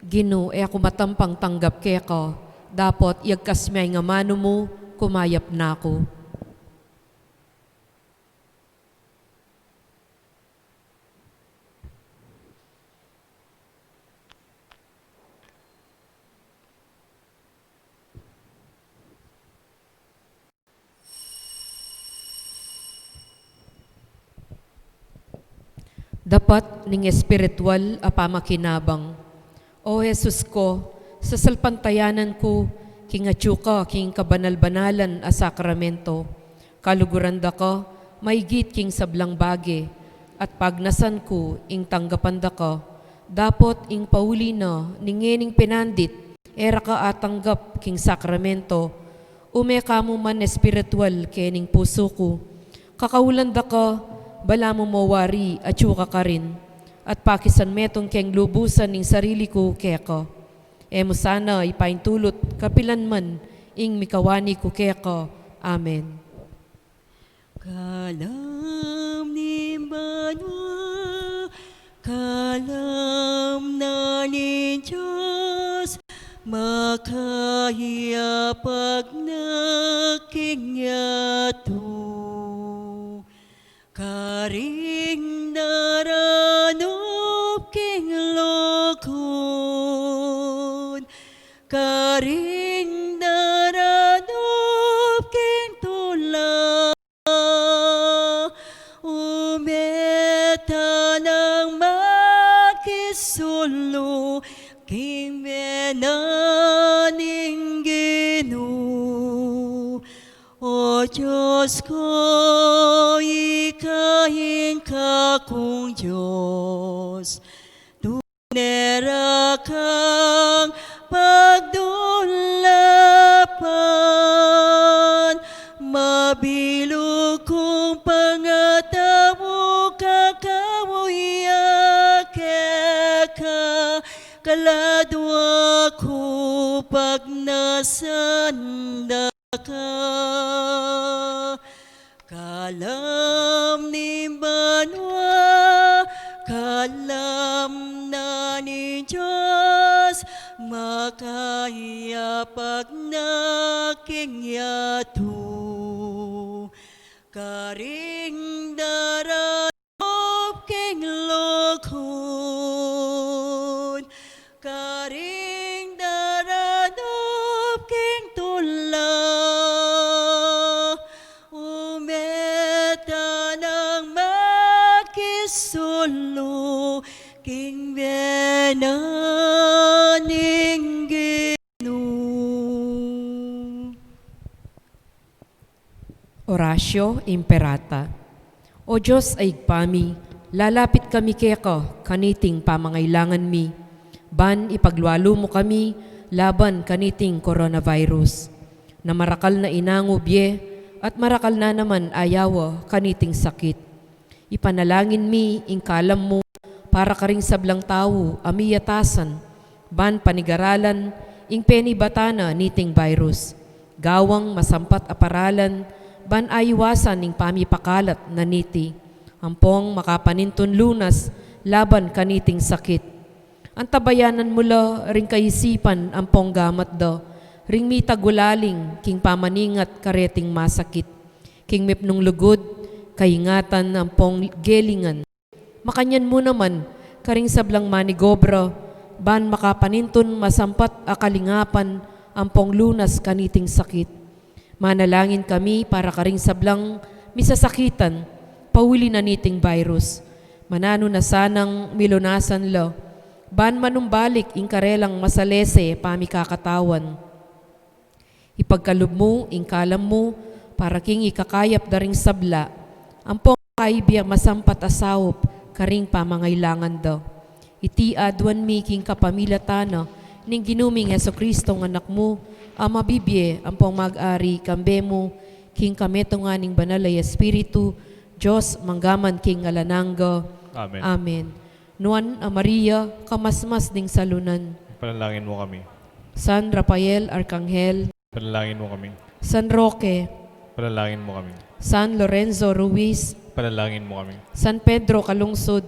Gino, ako matampang tanggap kaya ka, dapat yagkas may nga mano mo, kumayap na ako. Dapat ning espiritual a pamakinabang. O Jesus ko, sa salpantayanan ko, kingatyo ka, king kabanal-banalan a sakramento. Kaluguranda ka, maigit king sablang bage, at pagnasan ko, ing tanggapanda ka. Dapat ing pauli na, ningening pinandit, era ka atanggap king sakramento. Umeka mo man espiritual kening puso ko. Kakaulan da ka, bala mo mawari at yuka ka rin. At pakisan metong keng lubusan ning sarili ko keka. Emo sana ipaintulot kapilan man ing mikawani ko keka. Amen. Kalam ni Banwa, kalam na ni Diyos, makaya pag nakingyato. Karing naranop king lokon, karing naranop king tula, umeta ng makisulo, king menaning Ginoo. O Diyos ko, ikahin ka kong Diyos. Tunera kang pagdulapan, mabilog kong pangatamo kakamuyak ka, kalado ako pag nasanda ka. Kalam ni Banwa, kalam na ni Diyos, makaya pag nakingyato. Karing daranop king lokon, karing daranop king tula, umeta ng makisulo, king benaning Ginoo. Orasyo Imperata. O Diyos ay igpami, lalapit kami keka, kaniting pamangailangan mi. Ban ipaglualo mo kami, laban kaniting coronavirus. Na marakal na inangubye, at marakal na naman ayawa kaniting sakit. Ipanalangin mi, ingkalam mo, para karing sablang tao, amiyatasan. Ban panigaralan, ing penibatana niting virus. Gawang masampat aparalan, ban aywasan ning pamipakalat na niti, ampong makapaninton lunas, laban kaniting sakit. Ang tabayanan mula, ring kaisipan, ampong gamat da, ring mitagulaling, king pamaningat kareting masakit, king mipnong lugod, kaingatan, ampong gelingan. Makanyan mo naman, karing sablang manigobra, ban makapaninton masampat akalingapan, ampong lunas kaniting sakit. Manalangin kami para karing sablang misasakitan, pawili na niting virus. Manano na sanang milunasan lo, ban manumbalik ing karelang masalese pamikakatawan. Ipagkalub mo, ing kalam mo, para king ikakayap daring sabla, ampong kaibiyang masampat asawop, karing pamangailangan daw. Iti adwan mi king kapamilatana, ning ginuming Jesucristo ng anak mo, ama bibye, ampong mag-ari, kambe mo, king kameto nga ning banalay espiritu, Diyos manggaman king alananga. Amen. Amen. Nuan a Maria, kamasmas ding salunan. Panalangin mo kami. San Rafael Arcangel, Panalangin mo kami. San Roque, Panalangin mo kami. San Lorenzo Ruiz, Panalangin mo kami. San Pedro Calungsod,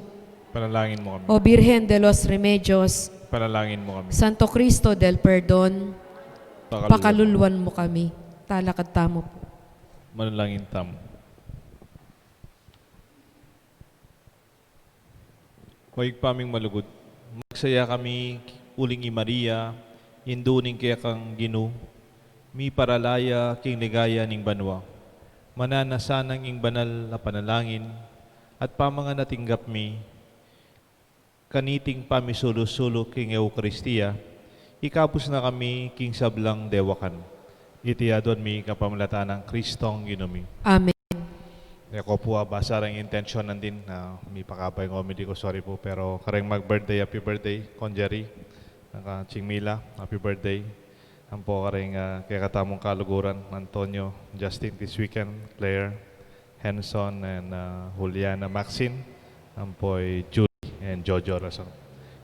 Panalangin mo kami. O Virgen de los Remedios, Panalangin mo kami. Santo Cristo del Perdon, pakaluluan mo kami. Talakad tamo po. Manalangin tamo. Huwag paming malugod. Magsaya kami uling i Maria, induning kaya kang Ginoo, mi paralaya king ligaya ning banwa. Mananasanang ing banal na panalangin, at pamanga natinggap mi, kaniting pamisulo-sulo king Eucharistia, ikapos na kami king sablang dewakan. Itiyadon mi kapamlata ng Kristong Ginumi. Amen. Ako po basa rin intention nandin na may pakapay ng comedy ko, sorry po. Pero kareng mag-birthday, happy birthday, Konjeri, Chingmila, happy birthday. Ang po ka rin kaya katamong kaluguran, Antonio, Justin this weekend, Claire, Henson, and Juliana Maxine. Ang po ay Julie and Jojo Rason.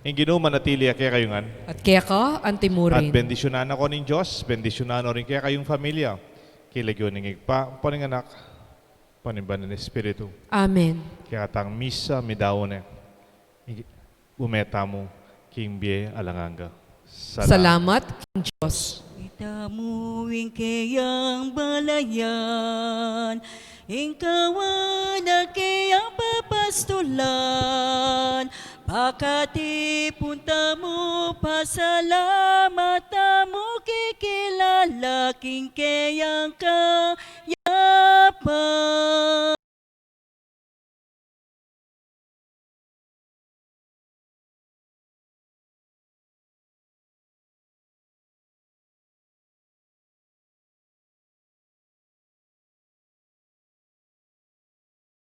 Yung ginuman natili kaya kayungan. At kaya ka, At antimurin. bendisyonan ako ng Diyos, bendisyonan rin kaya kayong familia. Kilagyo ng igpa, paning anak, panimban ng Espiritu. Amen. Kaya katang misa, midawon umeta mo, king bie alanganga. Salamat, King Diyos. itamuing kayang balayan, ingkawan na kayang papastulan, pakati punta mo, pasalamat mo, kikilala, king kayang kayapan.